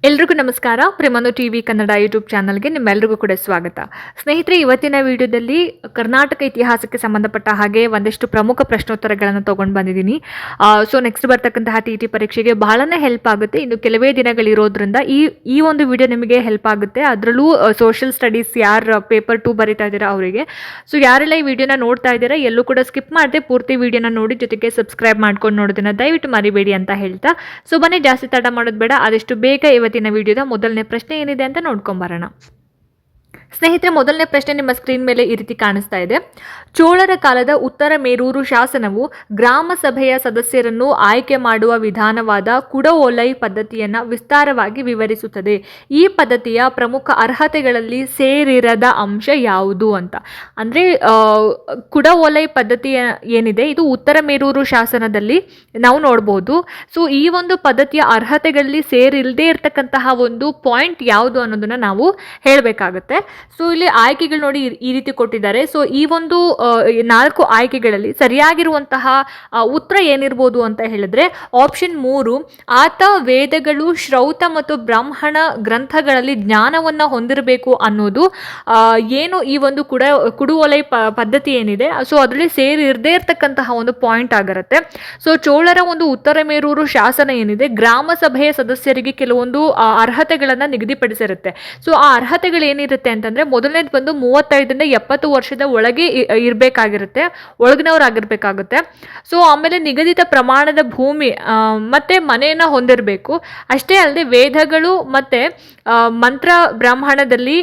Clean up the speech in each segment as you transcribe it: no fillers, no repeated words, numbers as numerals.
ಎಲ್ರಿಗೂ ನಮಸ್ಕಾರ. ಪ್ರೇಮನು TV Kannada YouTube ಚಾನಲ್ಗೆ ನಿಮ್ಮೆಲ್ಲರಿಗೂ ಕೂಡ ಸ್ವಾಗತ. ಸ್ನೇಹಿತರೆ, ಇವತ್ತಿನ ವಿಡಿಯೋದಲ್ಲಿ ಕರ್ನಾಟಕ ಇತಿಹಾಸಕ್ಕೆ ಸಂಬಂಧಪಟ್ಟ ಹಾಗೆ ಒಂದಿಷ್ಟು ಪ್ರಮುಖ ಪ್ರಶ್ನೋತ್ತರಗಳನ್ನು ತೊಗೊಂಡು ಬಂದಿದ್ದೀನಿ. ಸೊ ನೆಕ್ಸ್ಟ್ ಬರ್ತಕ್ಕಂತಹ ಟಿ ಪರೀಕ್ಷೆಗೆ ಬಹಳನೇ ಹೆಲ್ಪ್ ಆಗುತ್ತೆ. ಇನ್ನು ಕೆಲವೇ ದಿನಗಳಿರೋದ್ರಿಂದ ಈ ಒಂದು ವಿಡಿಯೋ ನಿಮಗೆ ಹೆಲ್ಪ್ ಆಗುತ್ತೆ. ಅದರಲ್ಲೂ ಸೋಷಿಯಲ್ ಸ್ಟಡೀಸ್ ಯಾರು ಪೇಪರ್ 2 ಬರೀತಾ ಇದ್ದೀರಾ ಅವರಿಗೆ. ಸೊ ಯಾರೆಲ್ಲ ಈ ವಿಡಿಯೋನ ನೋಡ್ತಾ ಇದ್ದೀರಾ ಎಲ್ಲೂ ಕೂಡ ಸ್ಕಿಪ್ ಮಾಡದೆ ಪೂರ್ತಿ ವಿಡಿಯೋನ ನೋಡಿ, ಜೊತೆಗೆ ಸಬ್ಸ್ಕ್ರೈಬ್ ಮಾಡ್ಕೊಂಡು ನೋಡೋದನ್ನ ದಯವಿಟ್ಟು ಮರಿಬೇಡಿ ಅಂತ ಹೇಳ್ತಾ, ಸೊ ಬನ್ನಿ ಜಾಸ್ತಿ ತಡ ಮಾಡೋದು ಬೇಡ, ಆದಷ್ಟು ಬೇಗ ಇವತ್ತಿನ ವಿಡಿಯೋದ ಮೊದಲನೇ ಪ್ರಶ್ನೆ ಏನಿದೆ ಅಂತ ನೋಡ್ಕೊಂಬರೋಣ. ಸ್ನೇಹಿತರೆ, ಮೊದಲನೇ ಪ್ರಶ್ನೆ ನಿಮ್ಮ ಸ್ಕ್ರೀನ್ ಮೇಲೆ ಈ ರೀತಿ ಕಾಣಿಸ್ತಾ ಇದೆ. ಚೋಳರ ಕಾಲದ ಉತ್ತರ ಮೇರೂರು ಶಾಸನವು ಗ್ರಾಮ ಸಭೆಯ ಸದಸ್ಯರನ್ನು ಆಯ್ಕೆ ಮಾಡುವ ವಿಧಾನವಾದ ಕುಡವೋಲೈ ಪದ್ಧತಿಯನ್ನು ವಿಸ್ತಾರವಾಗಿ ವಿವರಿಸುತ್ತದೆ. ಈ ಪದ್ಧತಿಯ ಪ್ರಮುಖ ಅರ್ಹತೆಗಳಲ್ಲಿ ಸೇರಿರದ ಅಂಶ ಯಾವುದು ಅಂತ. ಅಂದರೆ ಕುಡವೋಲೈ ಪದ್ಧತಿ ಏನಿದೆ ಇದು ಉತ್ತರ ಮೇರೂರು ಶಾಸನದಲ್ಲಿ ನಾವು ನೋಡ್ಬೋದು. ಸೊ ಈ ಒಂದು ಪದ್ಧತಿಯ ಅರ್ಹತೆಗಳಲ್ಲಿ ಸೇರಿಲ್ಲದೆ ಇರತಕ್ಕಂತಹ ಒಂದು ಪಾಯಿಂಟ್ ಯಾವುದು ಅನ್ನೋದನ್ನ ನಾವು ಹೇಳಬೇಕಾಗುತ್ತೆ. ಸೊ ಇಲ್ಲಿ ಆಯ್ಕೆಗಳು ನೋಡಿ ಈ ರೀತಿ ಕೊಟ್ಟಿದ್ದಾರೆ. ಸೊ ಈ ಒಂದು 4 ಆಯ್ಕೆಗಳಲ್ಲಿ ಸರಿಯಾಗಿರುವಂತಹ ಉತ್ತರ ಏನಿರ್ಬೋದು ಅಂತ ಹೇಳಿದ್ರೆ ಆಪ್ಷನ್ 3, ಆತ ವೇದಗಳು, ಶ್ರೌತ ಮತ್ತು ಬ್ರಾಹ್ಮಣ ಗ್ರಂಥಗಳಲ್ಲಿ ಜ್ಞಾನವನ್ನು ಹೊಂದಿರಬೇಕು ಅನ್ನೋದು ಏನು ಈ ಒಂದು ಕುಡುವೊಲೈ ಪದ್ಧತಿ ಏನಿದೆ ಸೊ ಅದರಲ್ಲಿ ಸೇರಿರದೇ ಇರತಕ್ಕಂತಹ ಒಂದು ಪಾಯಿಂಟ್ ಆಗಿರುತ್ತೆ. ಸೊ ಚೋಳರ ಒಂದು ಉತ್ತರ ಮೇರೂರು ಶಾಸನ ಏನಿದೆ ಗ್ರಾಮ ಸಭೆಯ ಸದಸ್ಯರಿಗೆ ಕೆಲವೊಂದು ಅರ್ಹತೆಗಳನ್ನು ನಿಗದಿಪಡಿಸಿರುತ್ತೆ. ಸೊ ಆ ಅರ್ಹತೆಗಳು ಏನಿರುತ್ತೆ ಅಂತಂದ್ರೆ ಮೊದಲನೇದು ಬಂದು 35ರಿಂದ 70 ವರ್ಷದ ಒಳಗೆ ಇರಬೇಕಾಗಿರುತ್ತೆ, ಒಳಗಿನವರಾಗಿರ್ಬೇಕಾಗುತ್ತೆ. ಸೊ ಆಮೇಲೆ ನಿಗದಿತ ಪ್ರಮಾಣದ ಭೂಮಿ ಮತ್ತೆ ಮನೆಯನ್ನ ಹೊಂದಿರಬೇಕು. ಅಷ್ಟೇ ಅಲ್ಲದೆ ವೇದಗಳು ಮತ್ತೆ ಮಂತ್ರ ಬ್ರಾಹ್ಮಣದಲ್ಲಿ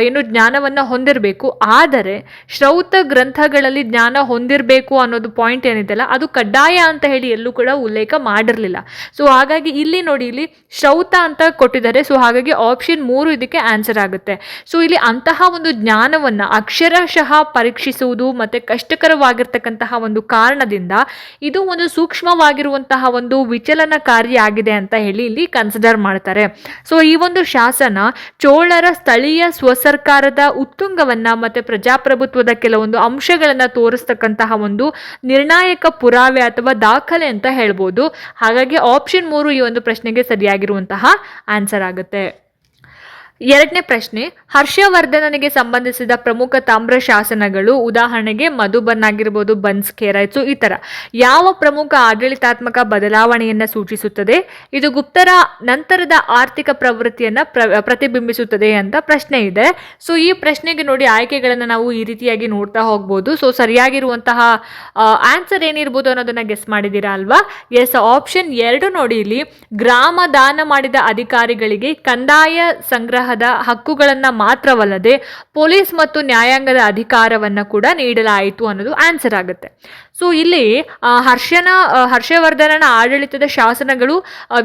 ಏನು ಜ್ಞಾನವನ್ನ ಹೊಂದಿರಬೇಕು. ಆದರೆ ಶ್ರೌತ ಗ್ರಂಥಗಳಲ್ಲಿ ಜ್ಞಾನ ಹೊಂದಿರಬೇಕು ಅನ್ನೋದು ಪಾಯಿಂಟ್ ಏನಿದೆಯಲ್ಲ ಅದು ಕಡ್ಡಾಯ ಅಂತ ಹೇಳಿ ಎಲ್ಲೂ ಕೂಡ ಉಲ್ಲೇಖ ಮಾಡಿರಲಿಲ್ಲ. ಸೊ ಹಾಗಾಗಿ ಇಲ್ಲಿ ನೋಡಿ, ಇಲ್ಲಿ ಶ್ರೌತ ಅಂತ ಕೊಟ್ಟಿದ್ದಾರೆ. ಸೊ ಹಾಗಾಗಿ ಆಪ್ಷನ್ 3 ಇದಕ್ಕೆ ಆನ್ಸರ್ ಆಗುತ್ತೆ. ಸೊ ಇಲ್ಲಿ ಅಂತಹ ಒಂದು ಜ್ಞಾನವನ್ನ ಅಕ್ಷರಶಃ ಪರೀಕ್ಷಿಸುವುದು ಮತ್ತೆ ಕಷ್ಟಕರವಾಗಿರ್ತಕ್ಕಂತಹ ಒಂದು ಕಾರಣದಿಂದ ಇದು ಒಂದು ಸೂಕ್ಷ್ಮವಾಗಿರುವಂತಹ ಒಂದು ವಿಚಲನಕಾರಿ ಆಗಿದೆ ಅಂತ ಹೇಳಿ ಇಲ್ಲಿ ಕನ್ಸಿಡರ್ ಮಾಡ್ತಾರೆ. ಸೊ ಈ ಒಂದು ಶಾಸನ ಚೋಳರ ಸ್ಥಳೀಯ ಸ್ವಸರ್ಕಾರದ ಉತ್ತುಂಗವನ್ನ ಮತ್ತೆ ಪ್ರಜಾಪ್ರಭುತ್ವದ ಕೆಲವೊಂದು ಅಂಶಗಳನ್ನ ತೋರಿಸ್ತಕ್ಕಂತಹ ಒಂದು ನಿರ್ಣಾಯಕ ಪುರಾವೆ ಅಥವಾ ದಾಖಲೆ ಅಂತ ಹೇಳ್ಬೋದು. ಹಾಗಾಗಿ ಆಪ್ಷನ್ 3 ಈ ಒಂದು ಪ್ರಶ್ನೆಗೆ ಸರಿಯಾಗಿರುವಂತಹ ಆನ್ಸರ್ ಆಗುತ್ತೆ. ಎರಡನೇ ಪ್ರಶ್ನೆ, ಹರ್ಷವರ್ಧನನಿಗೆ ಸಂಬಂಧಿಸಿದ ಪ್ರಮುಖ ತಾಮ್ರ ಶಾಸನಗಳು, ಉದಾಹರಣೆಗೆ ಮಧುಬನ್ ಆಗಿರ್ಬೋದು, ಬನ್ಸ್ಕೇರ, ಈ ತರ ಯಾವ ಪ್ರಮುಖ ಆಡಳಿತಾತ್ಮಕ ಬದಲಾವಣೆಯನ್ನ ಸೂಚಿಸುತ್ತದೆ? ಇದು ಗುಪ್ತರ ನಂತರದ ಆರ್ಥಿಕ ಪ್ರವೃತ್ತಿಯನ್ನ ಪ್ರತಿಬಿಂಬಿಸುತ್ತದೆ ಅಂತ ಪ್ರಶ್ನೆ ಇದೆ. ಸೊ ಈ ಪ್ರಶ್ನೆಗೆ ನೋಡಿ ಆಯ್ಕೆಗಳನ್ನ ನಾವು ಈ ರೀತಿಯಾಗಿ ನೋಡ್ತಾ ಹೋಗ್ಬೋದು. ಸೊ ಸರಿಯಾಗಿರುವಂತಹ ಆನ್ಸರ್ ಏನಿರ್ಬೋದು ಅನ್ನೋದನ್ನ ಗೆಸ್ ಮಾಡಿದ್ದೀರಾ ಅಲ್ವಾ? ಎಸ್, ಆಪ್ಷನ್ 2 ನೋಡಿ, ಇಲ್ಲಿ ಗ್ರಾಮ ದಾನ ಮಾಡಿದ ಅಧಿಕಾರಿಗಳಿಗೆ ಕಂದಾಯ ಸಂಗ್ರಹ ಹಕ್ಕುಗಳನ್ನ ಮಾತ್ರವಲ್ಲದೆ ಪೊಲೀಸ್ ಮತ್ತು ನ್ಯಾಯಾಂಗದ ಅಧಿಕಾರವನ್ನ ಕೂಡ ನೀಡಲಾಯಿತು ಅನ್ನೋದು ಆನ್ಸರ್ ಆಗುತ್ತೆ. ಸೊ ಇಲ್ಲಿ ಹರ್ಷವರ್ಧನನ ಆಡಳಿತದ ಶಾಸನಗಳು,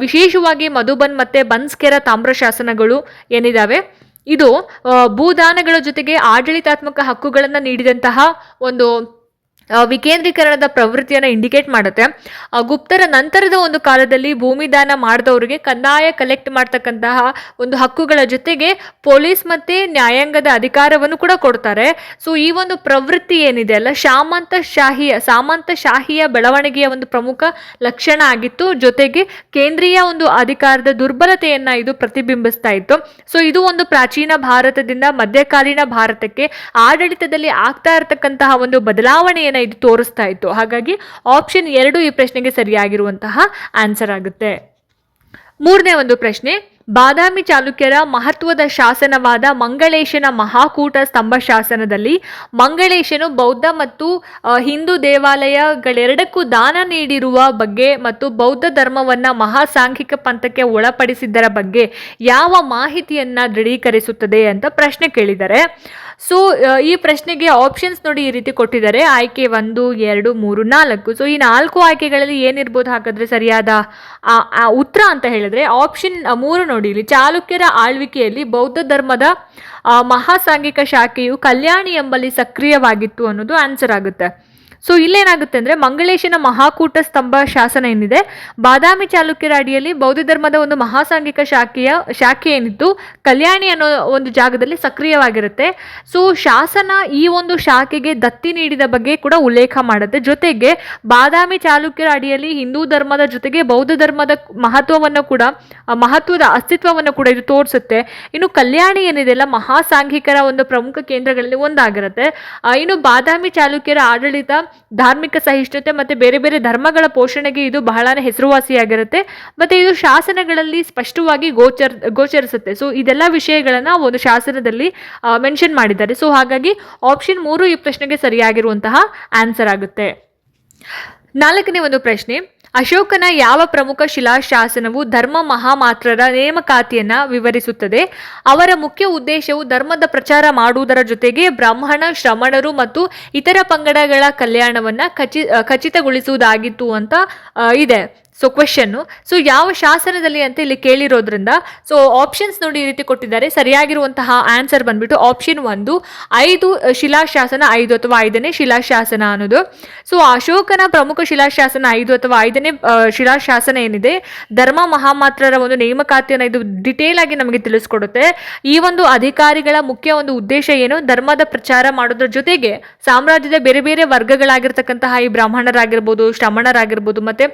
ವಿಶೇಷವಾಗಿ ಮಧುಬನ್ ಮತ್ತೆ ಬನ್ಸ್ಕೆರ ತಾಮ್ರ ಶಾಸನಗಳು ಏನಿದಾವೆ ಇದು ಭೂದಾನಗಳ ಜೊತೆಗೆ ಆಡಳಿತಾತ್ಮಕ ಹಕ್ಕುಗಳನ್ನ ನೀಡಿದಂತಹ ಒಂದು ವಿಕೇಂದ್ರೀಕರಣದ ಪ್ರವೃತ್ತಿಯನ್ನು ಇಂಡಿಕೇಟ್ ಮಾಡುತ್ತೆ. ಗುಪ್ತರ ನಂತರದ ಒಂದು ಕಾಲದಲ್ಲಿ ಭೂಮಿ ದಾನ ಮಾಡಿದವರಿಗೆ ಕಂದಾಯ ಕಲೆಕ್ಟ್ ಮಾಡ್ತಕ್ಕಂತಹ ಒಂದು ಹಕ್ಕುಗಳ ಜೊತೆಗೆ ಪೊಲೀಸ್ ಮತ್ತೆ ನ್ಯಾಯಾಂಗದ ಅಧಿಕಾರವನ್ನು ಕೂಡ ಕೊಡ್ತಾರೆ. ಸೊ ಈ ಒಂದು ಪ್ರವೃತ್ತಿ ಏನಿದೆ ಅಲ್ಲ ಸಾಮಂತಶಾಹಿಯ ಬೆಳವಣಿಗೆಯ ಒಂದು ಪ್ರಮುಖ ಲಕ್ಷಣ ಆಗಿತ್ತು. ಜೊತೆಗೆ ಕೇಂದ್ರೀಯ ಒಂದು ಅಧಿಕಾರದ ದುರ್ಬಲತೆಯನ್ನ ಇದು ಪ್ರತಿಬಿಂಬಿಸ್ತಾ ಇತ್ತು. ಸೊ ಇದು ಒಂದು ಪ್ರಾಚೀನ ಭಾರತದಿಂದ ಮಧ್ಯಕಾಲೀನ ಭಾರತಕ್ಕೆ ಆಡಳಿತದಲ್ಲಿ ಆಗ್ತಾ ಇರತಕ್ಕಂತಹ ಒಂದು ಬದಲಾವಣೆಯನ್ನು ಇದು ತೋರಿಸ್ತಾ ಇತ್ತು. ಹಾಗಾಗಿ ಆಪ್ಷನ್ 2 ಈ ಪ್ರಶ್ನೆಗೆ ಸರಿಯಾಗಿರುವಂತಹ ಆನ್ಸರ್ ಆಗುತ್ತೆ. ಮೂರನೇ ಒಂದು ಪ್ರಶ್ನೆ, ಬಾದಾಮಿ ಚಾಲುಕ್ಯರ ಮಹತ್ವದ ಶಾಸನವಾದ ಮಂಗಳೇಶನ ಮಹಾಕೂಟ ಸ್ತಂಭ ಶಾಸನದಲ್ಲಿ ಮಂಗಳೇಶನು ಬೌದ್ಧ ಮತ್ತು ಹಿಂದೂ ದೇವಾಲಯಗಳೆರಡಕ್ಕೂ ದಾನ ನೀಡಿರುವ ಬಗ್ಗೆ ಮತ್ತು ಬೌದ್ಧ ಧರ್ಮವನ್ನ ಮಹಾಸಾಂಘಿಕ ಪಂಥಕ್ಕೆ ಒಳಪಡಿಸಿದ್ದರ ಬಗ್ಗೆ ಯಾವ ಮಾಹಿತಿಯನ್ನ ದೃಢೀಕರಿಸುತ್ತದೆ ಅಂತ ಪ್ರಶ್ನೆ ಕೇಳಿದ್ದಾರೆ. ಸೊ ಈ ಪ್ರಶ್ನೆಗೆ ಆಪ್ಷನ್ಸ್ ನೋಡಿ ಈ ರೀತಿ ಕೊಟ್ಟಿದ್ದಾರೆ. ಆಯ್ಕೆ 1, 2, 3, 4. ಸೊ ಈ 4 ಆಯ್ಕೆಗಳಲ್ಲಿ ಏನಿರ್ಬೋದು ಹಾಗಾದ್ರೆ ಸರಿಯಾದ ಉತ್ತರ ಅಂತ ಹೇಳಿದ್ರೆ ಆಪ್ಷನ್ 3 ನೋಡಿ, ಇಲ್ಲಿ ಚಾಲುಕ್ಯರ ಆಳ್ವಿಕೆಯಲ್ಲಿ ಬೌದ್ಧ ಧರ್ಮದ ಮಹಾಸಾಂಘಿಕ ಶಾಖೆಯು ಕಲ್ಯಾಣಿ ಎಂಬಲ್ಲಿ ಸಕ್ರಿಯವಾಗಿತ್ತು ಅನ್ನೋದು ಆನ್ಸರ್ ಆಗುತ್ತೆ. ಸೊ ಇಲ್ಲೇನಾಗುತ್ತೆ ಅಂದರೆ ಮಂಗಳೇಶನ ಮಹಾಕೂಟ ಸ್ತಂಭ ಶಾಸನ ಏನಿದೆ, ಬಾದಾಮಿ ಚಾಲುಕ್ಯರ ಅಡಿಯಲ್ಲಿ ಬೌದ್ಧ ಧರ್ಮದ ಒಂದು ಮಹಾಸಾಂಘಿಕ ಶಾಖೆ ಏನಿತ್ತು ಕಲ್ಯಾಣಿ ಅನ್ನೋ ಒಂದು ಜಾಗದಲ್ಲಿ ಸಕ್ರಿಯವಾಗಿರುತ್ತೆ. ಸೊ ಶಾಸನ ಈ ಒಂದು ಶಾಖೆಗೆ ದತ್ತಿ ನೀಡಿದ ಬಗ್ಗೆ ಕೂಡ ಉಲ್ಲೇಖ ಮಾಡುತ್ತೆ. ಜೊತೆಗೆ ಬಾದಾಮಿ ಚಾಲುಕ್ಯರ ಅಡಿಯಲ್ಲಿ ಹಿಂದೂ ಧರ್ಮದ ಜೊತೆಗೆ ಬೌದ್ಧ ಧರ್ಮದ ಮಹತ್ವದ ಅಸ್ತಿತ್ವವನ್ನು ಕೂಡ ಇದು ತೋರಿಸುತ್ತೆ. ಇನ್ನು ಕಲ್ಯಾಣಿ ಏನಿದೆಲ್ಲ ಮಹಾಸಾಂಘಿಕರ ಒಂದು ಪ್ರಮುಖ ಕೇಂದ್ರಗಳಲ್ಲಿ ಒಂದಾಗಿರುತ್ತೆ. ಇನ್ನು ಬಾದಾಮಿ ಚಾಲುಕ್ಯರ ಆಡಳಿತ, ಧಾರ್ಮಿಕ ಸಹಿಷ್ಣುತೆ ಮತ್ತು ಬೇರೆ ಬೇರೆ ಧರ್ಮಗಳ ಪೋಷಣೆಗೆ ಇದು ಬಹಳನೇ ಹೆಸರುವಾಸಿಯಾಗಿರುತ್ತೆ. ಮತ್ತು ಇದು ಶಾಸನಗಳಲ್ಲಿ ಸ್ಪಷ್ಟವಾಗಿ ಗೋಚರಿಸುತ್ತೆ. ಸೊ ಇದೆಲ್ಲ ವಿಷಯಗಳನ್ನು ಒಂದು ಶಾಸನದಲ್ಲಿ ಮೆನ್ಷನ್ ಮಾಡಿದ್ದಾರೆ. ಸೊ ಹಾಗಾಗಿ ಆಪ್ಷನ್ 3 ಈ ಪ್ರಶ್ನೆಗೆ ಸರಿಯಾಗಿರುವಂತಹ ಆನ್ಸರ್ ಆಗುತ್ತೆ. 4ನೇ ಒಂದು ಪ್ರಶ್ನೆ, ಅಶೋಕನ ಯಾವ ಪ್ರಮುಖ ಶಿಲಾಶಾಸನವು ಧರ್ಮ ಮಹಾಮಾತ್ರರ ನೇಮಕಾತಿಯನ್ನು ವಿವರಿಸುತ್ತದೆ? ಅವರ ಮುಖ್ಯ ಉದ್ದೇಶವು ಧರ್ಮದ ಪ್ರಚಾರ ಮಾಡುವುದರ ಜೊತೆಗೆ ಬ್ರಾಹ್ಮಣ, ಶ್ರಮಣರು ಮತ್ತು ಇತರ ಪಂಗಡಗಳ ಕಲ್ಯಾಣವನ್ನು ಖಚಿತಗೊಳಿಸುವುದಾಗಿತ್ತು ಅಂತ ಇದೆ. ಸೊ ಕ್ವೆಶನ್ನು, ಸೊ ಯಾವ ಶಾಸನದಲ್ಲಿ ಅಂತ ಇಲ್ಲಿ ಕೇಳಿರೋದ್ರಿಂದ ಸೊ ಆಪ್ಷನ್ಸ್ ನೋಡಿ ಈ ರೀತಿ ಕೊಟ್ಟಿದ್ದಾರೆ. ಸರಿಯಾಗಿರುವಂತಹ ಆನ್ಸರ್ ಬಂದ್ಬಿಟ್ಟು ಆಪ್ಷನ್ 1 5 ಶಿಲಾಶಾಸನ 5 ಅಥವಾ 5ನೇ ಶಿಲಾಶಾಸನ ಅನ್ನೋದು. ಸೊ ಅಶೋಕನ ಪ್ರಮುಖ ಶಿಲಾಶಾಸನ 5 ಅಥವಾ 5ನೇ ಶಿಲಾಶಾಸನ ಏನಿದೆ ಧರ್ಮ ಮಹಾಮಾತ್ರರ ಒಂದು ನೇಮಕಾತಿಯನ್ನು ಇದು ಡಿಟೇಲ್ ಆಗಿ ನಮಗೆ ತಿಳಿಸ್ಕೊಡುತ್ತೆ. ಈ ಒಂದು ಅಧಿಕಾರಿಗಳ ಮುಖ್ಯ ಒಂದು ಉದ್ದೇಶ ಏನು, ಧರ್ಮದ ಪ್ರಚಾರ ಮಾಡೋದ್ರ ಜೊತೆಗೆ ಸಾಮ್ರಾಜ್ಯದ ಬೇರೆ ಬೇರೆ ವರ್ಗಗಳಾಗಿರ್ತಕ್ಕಂತಹ ಈ ಬ್ರಾಹ್ಮಣರಾಗಿರ್ಬೋದು, ಶ್ರಮಣರಾಗಿರ್ಬೋದು ಮತ್ತೆ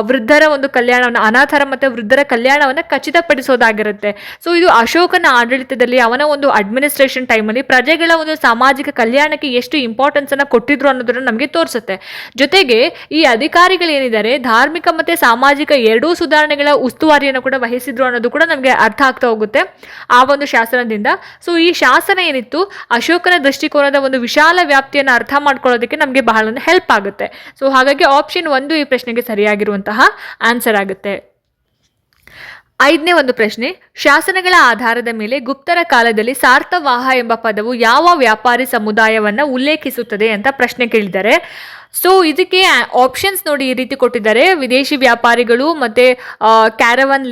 ವೃದ್ಧರ ಒಂದು ಕಲ್ಯಾಣವನ್ನು, ಅನಾಥರ ಮತ್ತು ವೃದ್ಧರ ಕಲ್ಯಾಣವನ್ನು ಖಚಿತಪಡಿಸೋದಾಗಿರುತ್ತೆ. ಸೊ ಇದು ಅಶೋಕನ ಆಡಳಿತದಲ್ಲಿ ಅವನ ಒಂದು ಅಡ್ಮಿನಿಸ್ಟ್ರೇಷನ್ ಟೈಮಲ್ಲಿ ಪ್ರಜೆಗಳ ಒಂದು ಸಾಮಾಜಿಕ ಕಲ್ಯಾಣಕ್ಕೆ ಎಷ್ಟು ಇಂಪಾರ್ಟೆನ್ಸ್ ಅನ್ನು ಕೊಟ್ಟಿದ್ರು ಅನ್ನೋದನ್ನು ನಮಗೆ ತೋರಿಸುತ್ತೆ. ಜೊತೆಗೆ ಈ ಅಧಿಕಾರಿಗಳು ಏನಿದ್ದಾರೆ ಧಾರ್ಮಿಕ ಮತ್ತು ಸಾಮಾಜಿಕ ಎರಡೂ ಸುಧಾರಣೆಗಳ ಉಸ್ತುವಾರಿಯನ್ನು ಕೂಡ ವಹಿಸಿದ್ರು ಅನ್ನೋದು ಕೂಡ ನಮಗೆ ಅರ್ಥ ಆಗ್ತಾ ಹೋಗುತ್ತೆ ಆ ಒಂದು ಶಾಸನದಿಂದ. ಸೊ ಈ ಶಾಸನ ಏನಿತ್ತು ಅಶೋಕನ ದೃಷ್ಟಿಕೋನದ ಒಂದು ವಿಶಾಲ ವ್ಯಾಪ್ತಿಯನ್ನು ಅರ್ಥ ಮಾಡ್ಕೊಳ್ಳೋದಕ್ಕೆ ನಮಗೆ ಬಹಳ ಹೆಲ್ಪ್ ಆಗುತ್ತೆ. ಸೊ ಹಾಗಾಗಿ ಆಪ್ಷನ್ 1 ಈ ಪ್ರಶ್ನೆಗೆ ಸರಿಯಾಗಿರುವಂತಹ ಆನ್ಸರ್ ಆಗುತ್ತೆ. 5ನೇ ಒಂದು ಪ್ರಶ್ನೆ, ಶಾಸನಗಳ ಆಧಾರದ ಮೇಲೆ ಗುಪ್ತರ ಕಾಲದಲ್ಲಿ ಸಾರ್ಥವಾಹ ಎಂಬ ಪದವು ಯಾವ ವ್ಯಾಪಾರಿ ಸಮುದಾಯವನ್ನು ಉಲ್ಲೇಖಿಸುತ್ತದೆ ಅಂತ ಪ್ರಶ್ನೆ ಕೇಳಿದ್ದಾರೆ. ಸೊ ಇದಕ್ಕೆ ಆಪ್ಷನ್ಸ್ ನೋಡಿ ಈ ರೀತಿ ಕೊಟ್ಟಿದ್ದಾರೆ. ವಿದೇಶಿ ವ್ಯಾಪಾರಿಗಳು ಮತ್ತು ಕ್ಯಾರವನ್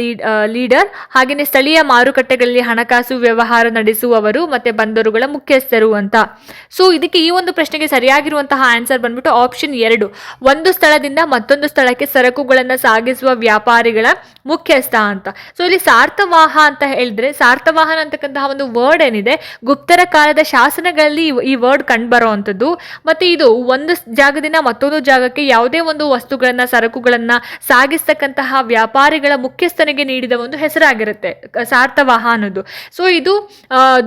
ಲೀಡರ್, ಹಾಗೆಯೇ ಸ್ಥಳೀಯ ಮಾರುಕಟ್ಟೆಗಳಲ್ಲಿ ಹಣಕಾಸು ವ್ಯವಹಾರ ನಡೆಸುವವರು ಮತ್ತು ಬಂದರುಗಳ ಮುಖ್ಯಸ್ಥರು ಅಂತ. ಸೊ ಇದಕ್ಕೆ ಈ ಒಂದು ಪ್ರಶ್ನೆಗೆ ಸರಿಯಾಗಿರುವಂತಹ ಆನ್ಸರ್ ಬಂದ್ಬಿಟ್ಟು ಆಪ್ಷನ್ 2 ಒಂದು ಸ್ಥಳದಿಂದ ಮತ್ತೊಂದು ಸ್ಥಳಕ್ಕೆ ಸರಕುಗಳನ್ನು ಸಾಗಿಸುವ ವ್ಯಾಪಾರಿಗಳ ಮುಖ್ಯಸ್ಥ ಅಂತ. ಸೊ ಇಲ್ಲಿ ಸಾರ್ಥವಾಹ ಅಂತ ಹೇಳಿದ್ರೆ, ಸಾರ್ಥವಾಹನ ಅಂತಕ್ಕಂತಹ ಒಂದು ವರ್ಡ್ ಏನಿದೆ ಗುಪ್ತರ ಕಾಲದ ಶಾಸನಗಳಲ್ಲಿ ಈ ವರ್ಡ್ ಕಂಡುಬರೋ ಅಂಥದ್ದು. ಮತ್ತು ಇದು ಒಂದು ಜಾಗದಿಂದ ಮತ್ತೊಂದು ಜಾಗಕ್ಕೆ ಯಾವುದೇ ಒಂದು ವಸ್ತುಗಳನ್ನ, ಸರಕುಗಳನ್ನ ಸಾಗಿಸ್ತಕ್ಕಂತಹ ವ್ಯಾಪಾರಿಗಳ ಮುಖ್ಯಸ್ಥನಿಗೆ ನೀಡಿದ ಒಂದು ಹೆಸರಾಗಿರುತ್ತೆ ಸಾರ್ಥವಾಹ ಅನ್ನೋದು. ಸೊ ಇದು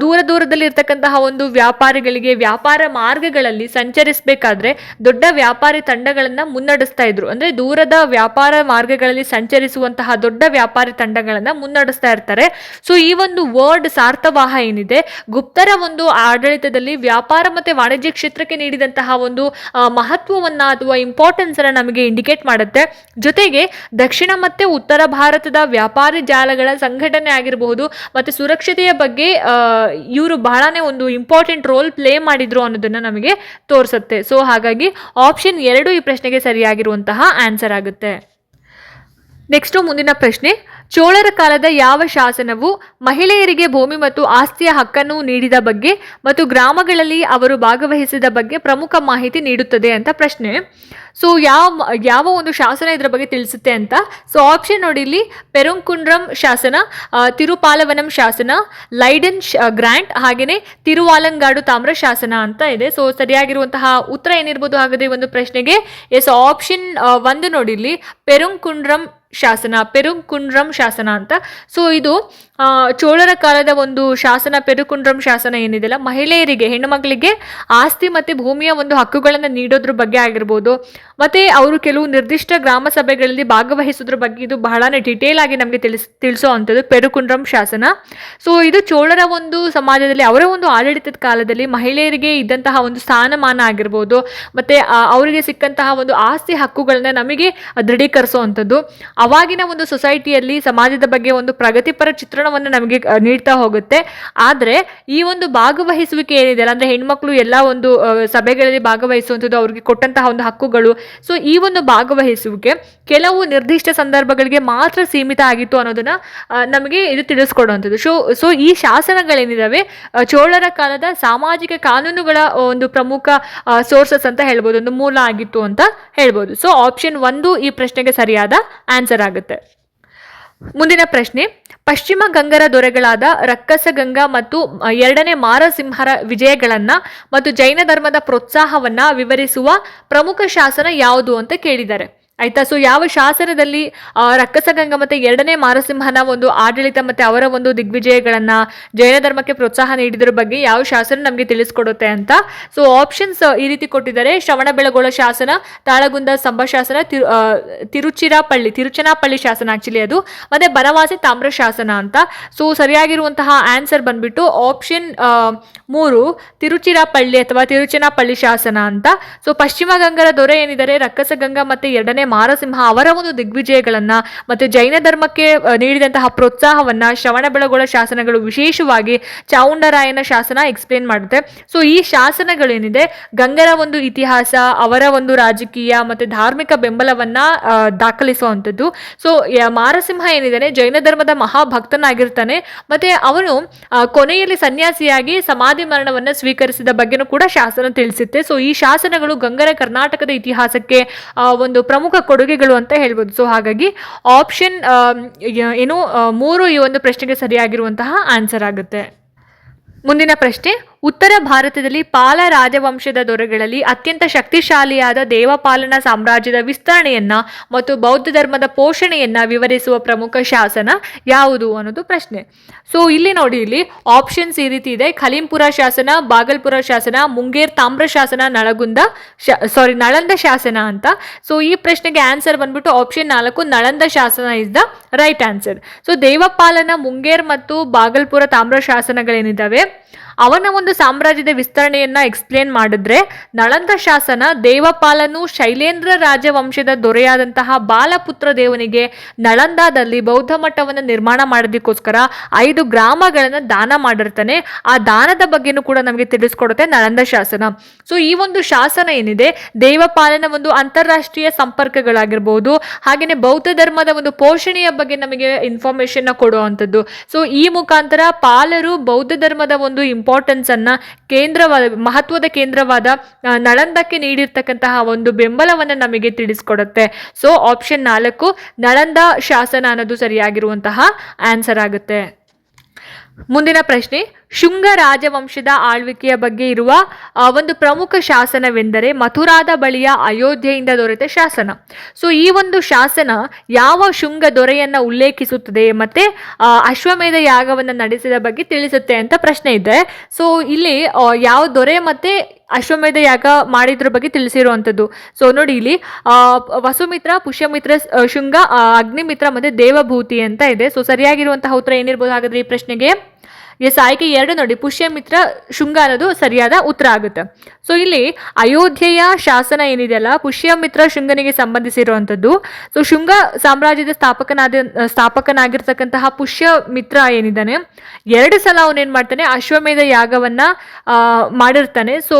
ದೂರದಲ್ಲಿ ಇರ್ತಕ್ಕಂತಹ ಒಂದು ವ್ಯಾಪಾರಿಗಳಿಗೆ ವ್ಯಾಪಾರ ಮಾರ್ಗಗಳಲ್ಲಿ ಸಂಚರಿಸಬೇಕಾದ್ರೆ ದೊಡ್ಡ ವ್ಯಾಪಾರಿ ತಂಡಗಳನ್ನ ಮುನ್ನಡೆಸ್ತಾ ಇದ್ರು. ಅಂದ್ರೆ ದೂರದ ವ್ಯಾಪಾರ ಮಾರ್ಗಗಳಲ್ಲಿ ಸಂಚರಿಸುವಂತಹ ದೊಡ್ಡ ವ್ಯಾಪಾರಿ ತಂಡಗಳನ್ನ ಮುನ್ನಡೆಸ್ತಾ ಇರ್ತಾರೆ. ಸೊ ಈ ಒಂದು ವರ್ಡ್ ಸಾರ್ಥವಾಹ ಏನಿದೆ ಗುಪ್ತರ ಒಂದು ಆಡಳಿತದಲ್ಲಿ ವ್ಯಾಪಾರ ಮತ್ತೆ ವಾಣಿಜ್ಯ ಕ್ಷೇತ್ರಕ್ಕೆ ನೀಡಿದಂತಹ ಒಂದು ಮಹತ್ವವನ್ನ ಅಥವಾ ಇಂಪಾರ್ಟೆನ್ಸ್ ಅನ್ನ ನಮಗೆ ಇಂಡಿಕೇಟ್ ಮಾಡುತ್ತೆ. ಜೊತೆಗೆ ದಕ್ಷಿಣ ಮತ್ತೆ ಉತ್ತರ ಭಾರತದ ವ್ಯಾಪಾರಿ ಜಾಲಗಳ ಸಂಘಟನೆ ಆಗಿರಬಹುದು ಮತ್ತೆ ಸುರಕ್ಷತೆಯ ಬಗ್ಗೆ ಇವರು ಬಹಳನೇ ಒಂದು ಇಂಪಾರ್ಟೆಂಟ್ ರೋಲ್ ಪ್ಲೇ ಮಾಡಿದ್ರು ಅನ್ನೋದನ್ನ ನಮಗೆ ತೋರಿಸುತ್ತೆ. ಸೊ ಹಾಗಾಗಿ ಆಪ್ಷನ್ 2 ಈ ಪ್ರಶ್ನೆಗೆ ಸರಿಯಾಗಿರುವಂತಹ ಆನ್ಸರ್ ಆಗುತ್ತೆ. ನೆಕ್ಸ್ಟ್ ಮುಂದಿನ ಪ್ರಶ್ನೆ, ಚೋಳರ ಕಾಲದ ಯಾವ ಶಾಸನವು ಮಹಿಳೆಯರಿಗೆ ಭೂಮಿ ಮತ್ತು ಆಸ್ತಿಯ ಹಕ್ಕನ್ನು ನೀಡಿದ ಬಗ್ಗೆ ಮತ್ತು ಗ್ರಾಮಗಳಲ್ಲಿ ಅವರು ಭಾಗವಹಿಸಿದ ಬಗ್ಗೆ ಪ್ರಮುಖ ಮಾಹಿತಿ ನೀಡುತ್ತದೆ ಅಂತ ಪ್ರಶ್ನೆ. ಸೊ ಯಾವ ಒಂದು ಶಾಸನ ಇದರ ಬಗ್ಗೆ ತಿಳಿಸುತ್ತೆ ಅಂತ. ಸೊ ಆಪ್ಷನ್ ನೋಡಿ ಇಲ್ಲಿ ಪೆರುಂಕುಂಡ್ರಂ ಶಾಸನ, ತಿರುಪಾಲವನಂ ಶಾಸನ, ಲೈಡನ್ ಗ್ರಾಂಟ್, ಹಾಗೆಯೇ ತಿರುವಾಲಂಗಾಡು ತಾಮ್ರ ಶಾಸನ ಅಂತ ಇದೆ. ಸೊ ಸರಿಯಾಗಿರುವಂತಹ ಉತ್ತರ ಏನಿರ್ಬೋದು ಹಾಗಾದ್ರೆ ಒಂದು ಪ್ರಶ್ನೆಗೆ? ಎಸ್, ಆಪ್ಷನ್ 1 ನೋಡಿ ಇಲ್ಲಿ ಪೆರುಂಕುಂಡ್ರಂ ಶಾಸನ ಅಂತ. ಸೊ ಇದು ಚೋಳರ ಕಾಲದ ಒಂದು ಶಾಸನ. ಪೆರುಕುಂಡ್ರಂ ಶಾಸನ ಏನಿದೆಲ್ಲ ಮಹಿಳೆಯರಿಗೆ, ಹೆಣ್ಣು ಮಕ್ಕಳಿಗೆ ಆಸ್ತಿ ಮತ್ತು ಭೂಮಿಯ ಒಂದು ಹಕ್ಕುಗಳನ್ನು ನೀಡೋದ್ರ ಬಗ್ಗೆ ಆಗಿರ್ಬೋದು, ಮತ್ತು ಅವರು ಕೆಲವು ನಿರ್ದಿಷ್ಟ ಗ್ರಾಮ ಸಭೆಗಳಲ್ಲಿ ಭಾಗವಹಿಸೋದ್ರ ಬಗ್ಗೆ ಇದು ಬಹಳನೇ ಡಿಟೇಲ್ ಆಗಿ ನಮಗೆ ತಿಳಿಸೋ ಅಂಥದ್ದು ಪೆರುಕುಂಡ್ರಂ ಶಾಸನ. ಸೊ ಇದು ಚೋಳರ ಒಂದು ಸಮಾಜದಲ್ಲಿ ಅವರ ಒಂದು ಆಡಳಿತದ ಕಾಲದಲ್ಲಿ ಮಹಿಳೆಯರಿಗೆ ಇದ್ದಂತಹ ಒಂದು ಸ್ಥಾನಮಾನ ಆಗಿರ್ಬೋದು ಮತ್ತು ಅವರಿಗೆ ಸಿಕ್ಕಂತಹ ಒಂದು ಆಸ್ತಿ ಹಕ್ಕುಗಳನ್ನ ನಮಗೆ ದೃಢೀಕರಿಸೋ ಅಂಥದ್ದು. ಅವಾಗಿನ ಒಂದು ಸೊಸೈಟಿಯಲ್ಲಿ ಸಮಾಜದ ಬಗ್ಗೆ ಒಂದು ಪ್ರಗತಿಪರ ಚಿತ್ರಣ ಶಿಕ್ಷಣವನ್ನು ನಮಗೆ ನೀಡ್ತಾ ಹೋಗುತ್ತೆ. ಆದರೆ ಈ ಒಂದು ಭಾಗವಹಿಸುವಿಕೆ ಏನಿದೆ ಅಲ್ಲ, ಅಂದ್ರೆ ಹೆಣ್ಮಕ್ಳು ಎಲ್ಲ ಒಂದು ಸಭೆಗಳಲ್ಲಿ ಭಾಗವಹಿಸುವಂಥದ್ದು, ಅವ್ರಿಗೆ ಕೊಟ್ಟಂತಹ ಒಂದು ಹಕ್ಕುಗಳು, ಸೊ ಈ ಒಂದು ಭಾಗವಹಿಸುವಿಕೆ ಕೆಲವು ನಿರ್ದಿಷ್ಟ ಸಂದರ್ಭಗಳಿಗೆ ಮಾತ್ರ ಸೀಮಿತ ಆಗಿತ್ತು ಅನ್ನೋದನ್ನ ನಮಗೆ ಇದು ತಿಳಿಸ್ಕೊಡುವಂಥದ್ದು. ಸೊ ಈ ಶಾಸನಗಳೇನಿದಾವೆ ಚೋಳರ ಕಾಲದ ಸಾಮಾಜಿಕ ಕಾನೂನುಗಳ ಒಂದು ಪ್ರಮುಖ ಸೋರ್ಸಸ್ ಅಂತ ಹೇಳ್ಬೋದು, ಒಂದು ಮೂಲ ಆಗಿತ್ತು ಅಂತ ಹೇಳ್ಬೋದು. ಸೊ ಆಪ್ಷನ್ 1 ಈ ಪ್ರಶ್ನೆಗೆ ಸರಿಯಾದ ಆನ್ಸರ್ ಆಗುತ್ತೆ. ಮುಂದಿನ ಪ್ರಶ್ನೆ, ಪಶ್ಚಿಮ ಗಂಗರ ದೊರೆಗಳಾದ ರಕ್ಕಸಗಂಗಾ ಮತ್ತು 2ನೇ ಮಾರಸಿಂಹರ ವಿಜಯಗಳನ್ನ ಮತ್ತು ಜೈನ ಧರ್ಮದ ಪ್ರೋತ್ಸಾಹವನ್ನ ವಿವರಿಸುವ ಪ್ರಮುಖ ಶಾಸನ ಯಾವುದು ಅಂತ ಕೇಳಿದ್ದಾರೆ. ಆಯ್ತಾ. ಸೊ ಯಾವ ಶಾಸನದಲ್ಲಿ ರಕ್ಕಸಗಂಗಾ ಮತ್ತೆ 2ನೇ ಮಾರಸಿಂಹನ ಒಂದು ಆಡಳಿತ ಮತ್ತೆ ಅವರ ಒಂದು ದಿಗ್ವಿಜಯಗಳನ್ನ, ಜೈನ ಧರ್ಮಕ್ಕೆ ಪ್ರೋತ್ಸಾಹ ನೀಡಿದ್ರ ಬಗ್ಗೆ ಯಾವ ಶಾಸನ ನಮಗೆ ತಿಳಿಸ್ಕೊಡುತ್ತೆ ಅಂತ. ಸೊ ಆಪ್ಷನ್ಸ್ ಈ ರೀತಿ ಕೊಟ್ಟಿದ್ದಾರೆ: ಶ್ರವಣಬೆಳಗೊಳ ಶಾಸನ, ತಾಳಗುಂದ ಸ್ತಂಭ ಶಾಸನ, ತಿರುಚನಾಪಳ್ಳಿ ಶಾಸನ ಆಕ್ಚುಲಿ ಅದು, ಮತ್ತೆ ಬನವಾಸಿ ತಾಮ್ರ ಶಾಸನ ಅಂತ. ಸೊ ಸರಿಯಾಗಿರುವಂತಹ ಆನ್ಸರ್ ಬಂದ್ಬಿಟ್ಟು ಆಪ್ಷನ್ 3 ತಿರುಚಿರಾಪಳ್ಳಿ ಅಥವಾ ತಿರುಚನಾಪಳ್ಳಿ ಶಾಸನ ಅಂತ. ಸೊ ಪಶ್ಚಿಮ ಗಂಗರ ದೊರೆ ಏನಿದ್ದಾರೆ ರಕ್ಕಸಗಂಗಾ ಮತ್ತೆ 2ನೇ ಮಾರಸಿಂಹ ಅವರ ಒಂದು ದಿಗ್ವಿಜಯಗಳನ್ನ ಮತ್ತೆ ಜೈನ ಧರ್ಮಕ್ಕೆ ನೀಡಿದಂತಹ ಪ್ರೋತ್ಸಾಹವನ್ನ ಶ್ರವಣಬೆಳಗೊಳ ಶಾಸನಗಳು, ವಿಶೇಷವಾಗಿ ಚಾವುಂಡರಾಯನ ಶಾಸನ ಎಕ್ಸ್ಪ್ಲೇನ್ ಮಾಡುತ್ತೆ. ಸೊ ಈ ಶಾಸನಗಳೇನಿದೆ ಗಂಗರ ಒಂದು ಇತಿಹಾಸ, ಅವರ ಒಂದು ರಾಜಕೀಯ ಮತ್ತೆ ಧಾರ್ಮಿಕ ಬೆಂಬಲವನ್ನ ದಾಖಲಿಸುವಂಥದ್ದು. ಸೊ ಮಾರಸಿಂಹ ಏನಿದ್ದಾನೆ ಜೈನ ಧರ್ಮದ ಮಹಾಭಕ್ತನಾಗಿರ್ತಾನೆ, ಮತ್ತೆ ಅವನು ಕೊನೆಯಲ್ಲಿ ಸನ್ಯಾಸಿಯಾಗಿ ಸಮಾಧಿ ಮರಣವನ್ನ ಸ್ವೀಕರಿಸಿದ ಬಗ್ಗೆನೂ ಕೂಡ ಶಾಸನ ತಿಳಿಸುತ್ತೆ. ಸೊ ಈ ಶಾಸನಗಳು ಗಂಗರ ಕರ್ನಾಟಕದ ಇತಿಹಾಸಕ್ಕೆ ಒಂದು ಪ್ರಮುಖ ಕೊಡುಗೆಗಳು ಅಂತ ಹೇಳ್ಬೋದು. ಸೊ ಹಾಗಾಗಿ ಆಪ್ಷನ್ 3 ಈ ಒಂದು ಪ್ರಶ್ನೆಗೆ ಸರಿಯಾಗಿರುವಂತಹ ಆನ್ಸರ್ ಆಗುತ್ತೆ. ಮುಂದಿನ ಪ್ರಶ್ನೆ, ಉತ್ತರ ಭಾರತದಲ್ಲಿ ಪಾಲ ರಾಜವಂಶದ ದೊರೆಗಳಲ್ಲಿ ಅತ್ಯಂತ ಶಕ್ತಿಶಾಲಿಯಾದ ದೇವಪಾಲನ ಸಾಮ್ರಾಜ್ಯದ ವಿಸ್ತರಣೆಯನ್ನ ಮತ್ತು ಬೌದ್ಧ ಧರ್ಮದ ಪೋಷಣೆಯನ್ನ ವಿವರಿಸುವ ಪ್ರಮುಖ ಶಾಸನ ಯಾವುದು ಅನ್ನೋದು ಪ್ರಶ್ನೆ. ಸೊ ಇಲ್ಲಿ ನೋಡಿ, ಇಲ್ಲಿ ಆಪ್ಷನ್ಸ್ ಈ ರೀತಿ ಇದೆ: ಖಲೀಂಪುರ ಶಾಸನ, ಬಾಗಲ್ಪುರ ಶಾಸನ, ಮುಂಗೇರ್ ತಾಮ್ರ ಶಾಸನ, ನಳಂದ ಶಾಸನ ಅಂತ. ಸೊ ಈ ಪ್ರಶ್ನೆಗೆ ಆನ್ಸರ್ ಬಂದ್ಬಿಟ್ಟು ಆಪ್ಷನ್ 4 ನಳಂದ ಶಾಸನ is the right answer. So ದೇವಪಾಲನ ಮುಂಗೇರ್ ಮತ್ತು ಬಾಗಲ್ಪುರ ತಾಮ್ರ ಶಾಸನಗಳೇನಿದ್ದಾವೆ ಅವನ ಒಂದು ಸಾಮ್ರಾಜ್ಯದ ವಿಸ್ತರಣೆಯನ್ನ ಎಕ್ಸ್ಪ್ಲೇನ್ ಮಾಡಿದ್ರೆ, ನಳಂದ ಶಾಸನ ದೇವಪಾಲನು ಶೈಲೇಂದ್ರ ರಾಜವಂಶದ ದೊರೆಯಾದಂತಹ ಬಾಲಪುತ್ರ ದೇವನಿಗೆ ನಳಂದಾದಲ್ಲಿ ಬೌದ್ಧ ಮಠವನ್ನು ನಿರ್ಮಾಣ ಮಾಡೋದಕ್ಕೋಸ್ಕರ 5 ಗ್ರಾಮಗಳನ್ನು ದಾನ ಮಾಡಿರ್ತಾನೆ. ಆ ದಾನದ ಬಗ್ಗೆನೂ ಕೂಡ ನಮಗೆ ತಿಳಿಸ್ಕೊಡುತ್ತೆ ನಳಂದ ಶಾಸನ. ಸೊ ಈ ಒಂದು ಶಾಸನ ಏನಿದೆ ದೇವಪಾಲನ ಒಂದು ಅಂತಾರಾಷ್ಟ್ರೀಯ ಸಂಪರ್ಕಗಳಾಗಿರ್ಬೋದು, ಹಾಗೆಯೇ ಬೌದ್ಧ ಧರ್ಮದ ಒಂದು ಪೋಷಣೆಯ ಬಗ್ಗೆ ನಮಗೆ ಇನ್ಫಾರ್ಮೇಶನ್ ಕೊಡುವಂಥದ್ದು. ಸೊ ಈ ಮುಖಾಂತರ ಪಾಲರು ಬೌದ್ಧ ಧರ್ಮದ ಒಂದು ಇಂಪಾರ್ಟೆನ್ಸ್ ಅನ್ನ ಮಹತ್ವದ ಕೇಂದ್ರವಾದ ನಳಂದಕ್ಕೆ ನೀಡಿರ್ತಕ್ಕಂತಹ ಒಂದು ಬೆಂಬಲವನ್ನು ನಮಗೆ ತಿಳಿಸ್ಕೊಡುತ್ತೆ. ಸೊ ಆಪ್ಷನ್ 4 ನಳಂದ ಶಾಸನ ಅನ್ನೋದು ಸರಿಯಾಗಿರುವಂತಹ ಆನ್ಸರ್ ಆಗುತ್ತೆ. ಮುಂದಿನ ಪ್ರಶ್ನೆ, ಶುಂಗ ರಾಜವಂಶದ ಆಳ್ವಿಕೆಯ ಬಗ್ಗೆ ಇರುವ ಒಂದು ಪ್ರಮುಖ ಶಾಸನವೆಂದರೆ ಮಥುರಾದ ಬಳಿಯ ಅಯೋಧ್ಯೆಯಿಂದ ದೊರೆತ ಶಾಸನ. ಸೊ ಈ ಒಂದು ಶಾಸನ ಯಾವ ಶುಂಗ ದೊರೆಯನ್ನ ಉಲ್ಲೇಖಿಸುತ್ತದೆ ಮತ್ತೆ ಅಶ್ವಮೇಧ ಯಾಗವನ್ನು ನಡೆಸಿದ ಬಗ್ಗೆ ತಿಳಿಸುತ್ತೆ ಅಂತ ಪ್ರಶ್ನೆ ಇದೆ. ಸೊ ಇಲ್ಲಿ ಯಾವ ದೊರೆ ಮತ್ತೆ ಅಶ್ವಮೇಧ ಯಾಗ ಮಾಡಿದ್ರ ಬಗ್ಗೆ ತಿಳಿಸಿರುವಂಥದ್ದು. ಸೊ ನೋಡಿ, ಇಲ್ಲಿ ವಸುಮಿತ್ರ, ಪುಷ್ಯಮಿತ್ರ, ಶುಂಗ, ಅಗ್ನಿಮಿತ್ರ ಮತ್ತೆ ದೇವಭೂತಿ ಅಂತ ಇದೆ. ಸೊ ಸರಿಯಾಗಿರುವಂತಹ ಉತ್ತರ ಏನಿರ್ಬೋದು ಹಾಗಾದ್ರೆ ಈ ಪ್ರಶ್ನೆಗೆ? ಆಯ್ಕೆ 2 ನೋಡಿ, ಪುಷ್ಯಮಿತ್ರ ಶುಂಗ ಅನ್ನೋದು ಸರಿಯಾದ ಉತ್ತರ ಆಗುತ್ತೆ. ಸೊ ಇಲ್ಲಿ ಅಯೋಧ್ಯೆಯ ಶಾಸನ ಏನಿದೆಯಲ್ಲ ಪುಷ್ಯಮಿತ್ರ ಶುಂಗನಿಗೆ ಸಂಬಂಧಿಸಿರುವಂಥದ್ದು. ಸೊ ಶುಂಗ ಸಾಮ್ರಾಜ್ಯದ ಸ್ಥಾಪಕನಾಗಿರ್ತಕ್ಕಂತಹ ಪುಷ್ಯಮಿತ್ರ ಏನಿದ್ದಾನೆ 2 ಸಲ ಅವನೇನ್ ಮಾಡ್ತಾನೆ, ಅಶ್ವಮೇಧ ಯಾಗವನ್ನ ಮಾಡಿರ್ತಾನೆ. ಸೊ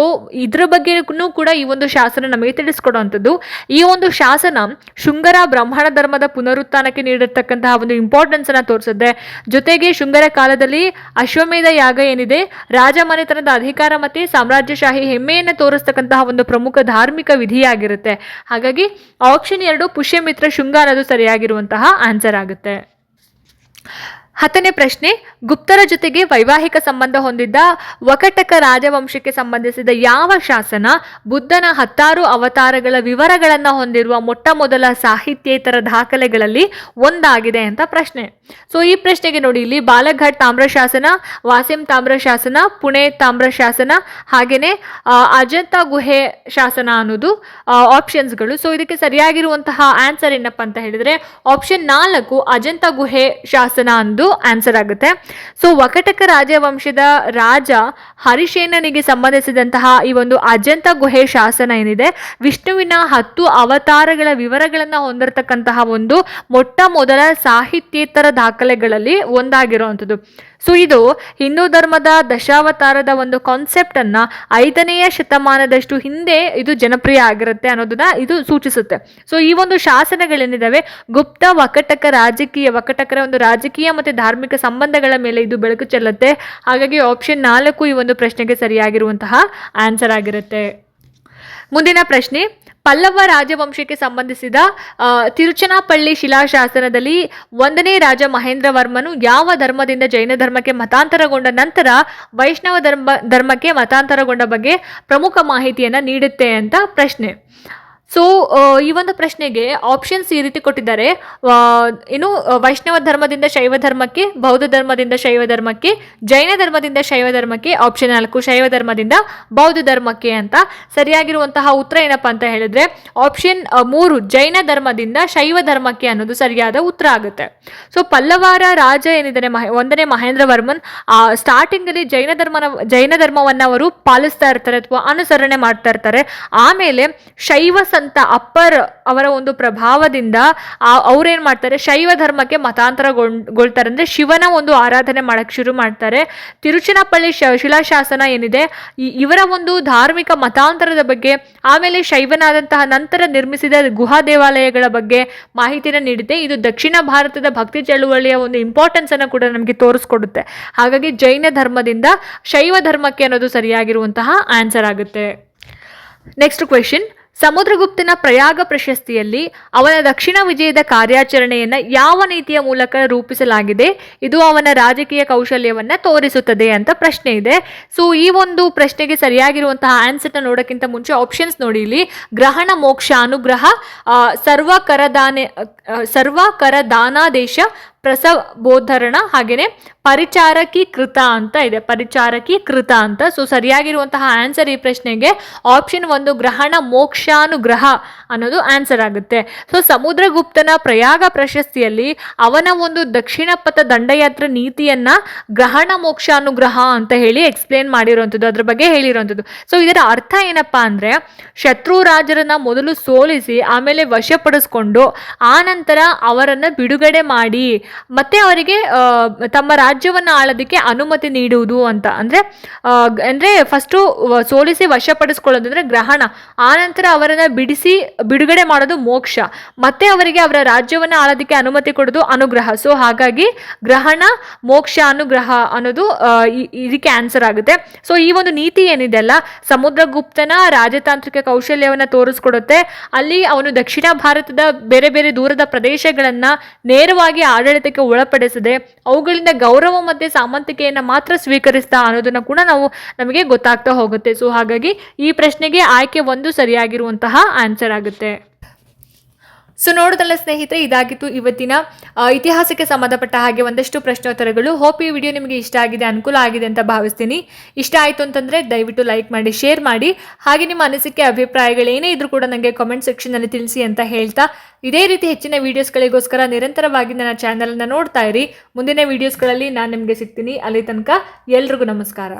ಇದ್ರ ಬಗ್ಗೆನೂ ಕೂಡ ಈ ಒಂದು ಶಾಸನ ನಮಗೆ ತಿಳಿಸ್ಕೊಡುವಂಥದ್ದು. ಈ ಒಂದು ಶಾಸನ ಶುಂಗರ ಬ್ರಾಹ್ಮಣ ಧರ್ಮದ ಪುನರುತ್ಥಾನಕ್ಕೆ ನೀಡಿರ್ತಕ್ಕಂತಹ ಒಂದು ಇಂಪಾರ್ಟೆನ್ಸ್ ಅನ್ನ ತೋರಿಸುತ್ತೆ. ಜೊತೆಗೆ ಶುಂಗರ ಕಾಲದಲ್ಲಿ ಅಶ್ವಮೇಧ ಯಾಗ ಏನಿದೆ ರಾಜಮನೆತನದ ಅಧಿಕಾರ ಮತ್ತೆ ಸಾಮ್ರಾಜ್ಯಶಾಹಿ ಹೆಮ್ಮೆಯನ್ನು ತೋರಿಸ್ತಕ್ಕಂತಹ ಒಂದು ಪ್ರಮುಖ ಧಾರ್ಮಿಕ ವಿಧಿಯಾಗಿರುತ್ತೆ. ಹಾಗಾಗಿ ಆಪ್ಷನ್ 2 ಪುಷ್ಯಮಿತ್ರ ಶುಂಗ ಅನ್ನೋದು ಸರಿಯಾಗಿರುವಂತಹ ಆನ್ಸರ್ ಆಗುತ್ತೆ. 10ನೇ ಪ್ರಶ್ನೆ, ಗುಪ್ತರ ಜೊತೆಗೆ ವೈವಾಹಿಕ ಸಂಬಂಧ ಹೊಂದಿದ್ದ ವಕಟಕ ರಾಜವಂಶಕ್ಕೆ ಸಂಬಂಧಿಸಿದ ಯಾವ ಶಾಸನ ಬುದ್ಧನ 16 ಅವತಾರಗಳ ವಿವರಗಳನ್ನು ಹೊಂದಿರುವ ಮೊಟ್ಟ ಮೊದಲ ಸಾಹಿತ್ಯೇತರ ದಾಖಲೆಗಳಲ್ಲಿ ಒಂದಾಗಿದೆ ಅಂತ ಪ್ರಶ್ನೆ. ಸೊ ಈ ಪ್ರಶ್ನೆಗೆ ನೋಡಿ, ಇಲ್ಲಿ ಬಾಲಘಾಟ್ ತಾಮ್ರ ಶಾಸನ, ವಾಸಿಂ ತಾಮ್ರ ಶಾಸನ, ಪುಣೆ ತಾಮ್ರ ಶಾಸನ, ಹಾಗೇನೆ ಅಜಂತ ಗುಹೆ ಶಾಸನ ಅನ್ನೋದು ಆಪ್ಷನ್ಸ್ಗಳು. ಸೊ ಇದಕ್ಕೆ ಸರಿಯಾಗಿರುವಂತಹ ಆನ್ಸರ್ ಏನಪ್ಪಾ ಅಂತ ಹೇಳಿದ್ರೆ ಆಪ್ಷನ್ 4 ಅಜಂತ ಗುಹೆ ಶಾಸನ ಅಂದು ಆನ್ಸರ್ ಆಗುತ್ತೆ. ಸೊ ವಕಟಕ ರಾಜವಂಶದ ರಾಜ ಹರಿಶೇನನಿಗೆ ಸಂಬಂಧಿಸಿದಂತಹ ಈ ಒಂದು ಅಜಂತ ಗುಹೆ ಶಾಸನ ಏನಿದೆ ವಿಷ್ಣುವಿನ 10 ಅವತಾರಗಳ ವಿವರಗಳನ್ನ ಹೊಂದಿರತಕ್ಕಂತಹ ಒಂದು ಮೊಟ್ಟ ಮೊದಲ ಸಾಹಿತ್ಯೇತರ ದಾಖಲೆಗಳಲ್ಲಿ ಒಂದಾಗಿರುವಂಥದ್ದು. ಸೊ ಇದು ಹಿಂದೂ ಧರ್ಮದ ದಶಾವತಾರದ ಒಂದು ಕಾನ್ಸೆಪ್ಟ್ ಅನ್ನ 5ನೇ ಶತಮಾನದಷ್ಟು ಹಿಂದೆ ಇದು ಜನಪ್ರಿಯ ಆಗಿರುತ್ತೆ ಅನ್ನೋದನ್ನ ಇದು ಸೂಚಿಸುತ್ತೆ. ಸೊ ಈ ಒಂದು ಶಾಸನಗಳೇನಿದಾವೆ ಗುಪ್ತ ವಕಟಕರ ಒಂದು ರಾಜಕೀಯ ಮತ್ತು ಧಾರ್ಮಿಕ ಸಂಬಂಧಗಳ ಮೇಲೆ ಇದು ಬೆಳಕು ಚೆಲ್ಲುತ್ತೆ. ಹಾಗಾಗಿ ಆಪ್ಷನ್ 4 ಈ ಒಂದು ಪ್ರಶ್ನೆಗೆ ಸರಿಯಾಗಿರುವಂತಹ ಆನ್ಸರ್ ಆಗಿರುತ್ತೆ. ಮುಂದಿನ ಪ್ರಶ್ನೆ, ಪಲ್ಲವ ರಾಜವಂಶಕ್ಕೆ ಸಂಬಂಧಿಸಿದ ತಿರುಚನಾಪಳ್ಳಿ ಶಿಲಾಶಾಸನದಲ್ಲಿ 1ನೇ ರಾಜ ಮಹೇಂದ್ರ ವರ್ಮನು ಯಾವ ಧರ್ಮದಿಂದ ಜೈನ ಧರ್ಮಕ್ಕೆ ಮತಾಂತರಗೊಂಡ ನಂತರ ವೈಷ್ಣವ ಧರ್ಮಕ್ಕೆ ಮತಾಂತರಗೊಂಡ ಬಗ್ಗೆ ಪ್ರಮುಖ ಮಾಹಿತಿಯನ್ನು ನೀಡುತ್ತೆ ಅಂತ ಪ್ರಶ್ನೆ. ಸೊ ಈ ಒಂದು ಪ್ರಶ್ನೆಗೆ ಆಪ್ಷನ್ಸ್ ಈ ರೀತಿ ಕೊಟ್ಟಿದ್ದಾರೆ. ಇನ್ನು ವೈಷ್ಣವ ಧರ್ಮದಿಂದ ಶೈವ ಧರ್ಮಕ್ಕೆ, ಬೌದ್ಧ ಧರ್ಮದಿಂದ ಶೈವ ಧರ್ಮಕ್ಕೆ, ಜೈನ ಧರ್ಮದಿಂದ ಶೈವ ಧರ್ಮಕ್ಕೆ, ಆಪ್ಷನ್ 4 ಶೈವ ಧರ್ಮದಿಂದ ಬೌದ್ಧ ಧರ್ಮಕ್ಕೆ ಅಂತ. ಸರಿಯಾಗಿರುವಂತಹ ಉತ್ತರ ಏನಪ್ಪಾ ಅಂತ ಹೇಳಿದ್ರೆ ಆಪ್ಷನ್ 3 ಜೈನ ಧರ್ಮದಿಂದ ಶೈವ ಧರ್ಮಕ್ಕೆ ಅನ್ನೋದು ಸರಿಯಾದ ಉತ್ತರ ಆಗುತ್ತೆ. ಸೊ ಪಲ್ಲವಾರ ರಾಜ ಏನಿದ್ದಾರೆ 1ನೇ ಮಹೇಂದ್ರ ವರ್ಮನ್ ಸ್ಟಾರ್ಟಿಂಗ್ ಅಲ್ಲಿ ಜೈನ ಧರ್ಮವನ್ನ ಅವರು ಪಾಲಿಸ್ತಾ ಇರ್ತಾರೆ ಅಥವಾ ಅನುಸರಣೆ ಮಾಡ್ತಾ ಇರ್ತಾರೆ. ಆಮೇಲೆ ಶೈವ ಸಂತ ಅಪ್ಪರ್ ಅವರ ಒಂದು ಪ್ರಭಾವದಿಂದ ಅವ್ರೇನ್ ಮಾಡ್ತಾರೆ, ಶೈವ ಧರ್ಮಕ್ಕೆ ಮತಾಂತರಗೊಳ್ತಾರೆ. ಅಂದ್ರೆ ಶಿವನ ಒಂದು ಆರಾಧನೆ ಮಾಡಕ್ ಶುರು ಮಾಡ್ತಾರೆ. ತಿರುಚನಾಪಳ್ಳಿ ಶಿಲಾಶಾಸನ ಏನಿದೆ ಇವರ ಒಂದು ಧಾರ್ಮಿಕ ಮತಾಂತರದ ಬಗ್ಗೆ, ಆಮೇಲೆ ಶೈವನಾದಂತಹ ನಂತರ ನಿರ್ಮಿಸಿದ ಗುಹಾ ದೇವಾಲಯಗಳ ಬಗ್ಗೆ ಮಾಹಿತಿನ ನೀಡುತ್ತೆ. ಇದು ದಕ್ಷಿಣ ಭಾರತದ ಭಕ್ತಿ ಚಳುವಳಿಯ ಒಂದು ಇಂಪಾರ್ಟೆನ್ಸ್ ಅನ್ನು ಕೂಡ ನಮಗೆ ತೋರಿಸ್ಕೊಡುತ್ತೆ. ಹಾಗಾಗಿ ಜೈನ ಧರ್ಮದಿಂದ ಶೈವ ಧರ್ಮಕ್ಕೆ ಅನ್ನೋದು ಸರಿಯಾಗಿರುವಂತಹ ಆನ್ಸರ್ ಆಗುತ್ತೆ. ನೆಕ್ಸ್ಟ್ ಕ್ವೆಶ್ಚನ್, ಸಮುದ್ರಗುಪ್ತನ ಪ್ರಯಾಗ ಪ್ರಶಸ್ತಿಯಲ್ಲಿ ಅವನ ದಕ್ಷಿಣ ವಿಜಯದ ಕಾರ್ಯಾಚರಣೆಯನ್ನ ಯಾವ ನೀತಿಯ ಮೂಲಕ ರೂಪಿಸಲಾಗಿದೆ, ಇದು ಅವನ ರಾಜಕೀಯ ಕೌಶಲ್ಯವನ್ನ ತೋರಿಸುತ್ತದೆ ಅಂತ ಪ್ರಶ್ನೆ ಇದೆ. ಸೊ ಈ ಒಂದು ಪ್ರಶ್ನೆಗೆ ಸರಿಯಾಗಿರುವಂತಹ ಆನ್ಸರ್ನ ನೋಡೋಕ್ಕಿಂತ ಮುಂಚೆ ಆಪ್ಷನ್ಸ್ ನೋಡಿ. ಇಲ್ಲಿ ಗ್ರಹಣ, ಮೋಕ್ಷ, ಅನುಗ್ರಹ, ಸರ್ವಕರದಾನಾದೇಶ, ಪ್ರಸಬೋಧರಣ, ಹಾಗೇನೆ ಪರಿಚಾರಕೀಕೃತ ಅಂತ ಇದೆ. ಪರಿಚಾರಕೀಕೃತ ಅಂತ. ಸೊ ಸರಿಯಾಗಿರುವಂತಹ ಆನ್ಸರ್ ಈ ಪ್ರಶ್ನೆಗೆ ಆಪ್ಷನ್ 1 ಗ್ರಹಣ, ಮೋಕ್ಷಾನುಗ್ರಹ ಅನ್ನೋದು ಆನ್ಸರ್ ಆಗುತ್ತೆ. ಸೊ ಸಮುದ್ರಗುಪ್ತನ ಪ್ರಯಾಗ ಪ್ರಶಸ್ತಿಯಲ್ಲಿ ಅವನ ಒಂದು ದಕ್ಷಿಣ ಪಥ ದಂಡಯಾತ್ರೆ ನೀತಿಯನ್ನ ಗ್ರಹಣ, ಮೋಕ್ಷಾನುಗ್ರಹ ಅಂತ ಹೇಳಿ ಎಕ್ಸ್ಪ್ಲೇನ್ ಮಾಡಿರುವಂಥದ್ದು, ಅದ್ರ ಬಗ್ಗೆ ಹೇಳಿರುವಂಥದ್ದು. ಸೊ ಇದರ ಅರ್ಥ ಏನಪ್ಪಾ ಅಂದ್ರೆ ಶತ್ರು ರಾಜರನ್ನ ಮೊದಲು ಸೋಲಿಸಿ ಆಮೇಲೆ ವಶಪಡಿಸ್ಕೊಂಡು ಆ ನಂತರ ಅವರನ್ನ ಬಿಡುಗಡೆ ಮಾಡಿ ಮತ್ತೆ ಅವರಿಗೆ ತಮ್ಮ ರಾಜ್ಯವನ್ನ ಆಳೋದಕ್ಕೆ ಅನುಮತಿ ನೀಡುವುದು ಅಂತ. ಅಂದ್ರೆ ಫಸ್ಟ್ ಸೋಲಿಸಿ ವಶಪಡಿಸ್ಕೊಳ್ಳೋದಂದ್ರೆ ಗ್ರಹಣ, ಆ ನಂತರ ಅವರನ್ನ ಬಿಡುಗಡೆ ಮಾಡೋದು ಮೋಕ್ಷ, ಮತ್ತೆ ಅವರಿಗೆ ಅವರ ರಾಜ್ಯವನ್ನ ಆಳೋದಕ್ಕೆ ಅನುಮತಿ ಕೊಡೋದು ಅನುಗ್ರಹ. ಸೊ ಹಾಗಾಗಿ ಗ್ರಹಣ, ಮೋಕ್ಷ, ಅನುಗ್ರಹ ಅನ್ನೋದು ಇದಕ್ಕೆ ಆನ್ಸರ್ ಆಗುತ್ತೆ. ಸೊ ಈ ಒಂದು ನೀತಿ ಏನಿದೆ ಅಲ್ಲ, ಸಮುದ್ರಗುಪ್ತನ ರಾಜತಾಂತ್ರಿಕ ಕೌಶಲ್ಯವನ್ನ ತೋರಿಸ್ಕೊಡುತ್ತೆ. ಅಲ್ಲಿ ಅವನು ದಕ್ಷಿಣ ಭಾರತದ ಬೇರೆ ಬೇರೆ ದೂರದ ಪ್ರದೇಶಗಳನ್ನ ನೇರವಾಗಿ ಆಡಳಿತಕ್ಕೆ ಒಳಪಡಿಸದೆ ಅವುಗಳಿಂದ ಗೌರವ ಮತ್ತೆ ಸಾಮಂತಿಕೆಯನ್ನ ಮಾತ್ರ ಸ್ವೀಕರಿಸ್ತಾ ಅನ್ನೋದನ್ನ ಕೂಡ ನಮಗೆ ಗೊತ್ತಾಗ್ತಾ ಹೋಗುತ್ತೆ. ಸೊ ಹಾಗಾಗಿ ಈ ಪ್ರಶ್ನೆಗೆ ಆಯ್ಕೆ 1 ಸರಿಯಾಗಿರುವಂತಹ ಆನ್ಸರ್ ಆಗುತ್ತೆ. ಸೊ ನೋಡೋದಲ್ಲ ಸ್ನೇಹಿತರೆ, ಇದಾಗಿತ್ತು ಇವತ್ತಿನ ಇತಿಹಾಸಕ್ಕೆ ಸಂಬಂಧಪಟ್ಟ ಹಾಗೆ ಒಂದಷ್ಟು ಪ್ರಶ್ನೋತ್ತರಗಳು. ಹೋಪ್ ಈ ವಿಡಿಯೋ ನಿಮಗೆ ಇಷ್ಟ ಆಗಿದೆ, ಅನುಕೂಲ ಆಗಿದೆ ಅಂತ ಭಾವಿಸ್ತೀನಿ. ಇಷ್ಟ ಆಯಿತು ಅಂತಂದರೆ ದಯವಿಟ್ಟು ಲೈಕ್ ಮಾಡಿ, ಶೇರ್ ಮಾಡಿ. ಹಾಗೆ ನಿಮ್ಮ ಅನಿಸಿಕೆ ಅಭಿಪ್ರಾಯಗಳು ಏನೇ ಇದ್ರೂ ಕೂಡ ನನಗೆ ಕಾಮೆಂಟ್ ಸೆಕ್ಷನಲ್ಲಿ ತಿಳಿಸಿ ಅಂತ ಹೇಳ್ತಾ, ಇದೇ ರೀತಿ ಹೆಚ್ಚಿನ ವೀಡಿಯೋಸ್ಗಳಿಗೋಸ್ಕರ ನಿರಂತರವಾಗಿ ನನ್ನ ಚಾನಲನ್ನು ನೋಡ್ತಾ ಇರಿ. ಮುಂದಿನ ವೀಡಿಯೋಸ್ಗಳಲ್ಲಿ ನಾನು ನಿಮಗೆ ಸಿಗ್ತೀನಿ. ಅಲ್ಲಿ ತನಕ ಎಲ್ರಿಗೂ ನಮಸ್ಕಾರ.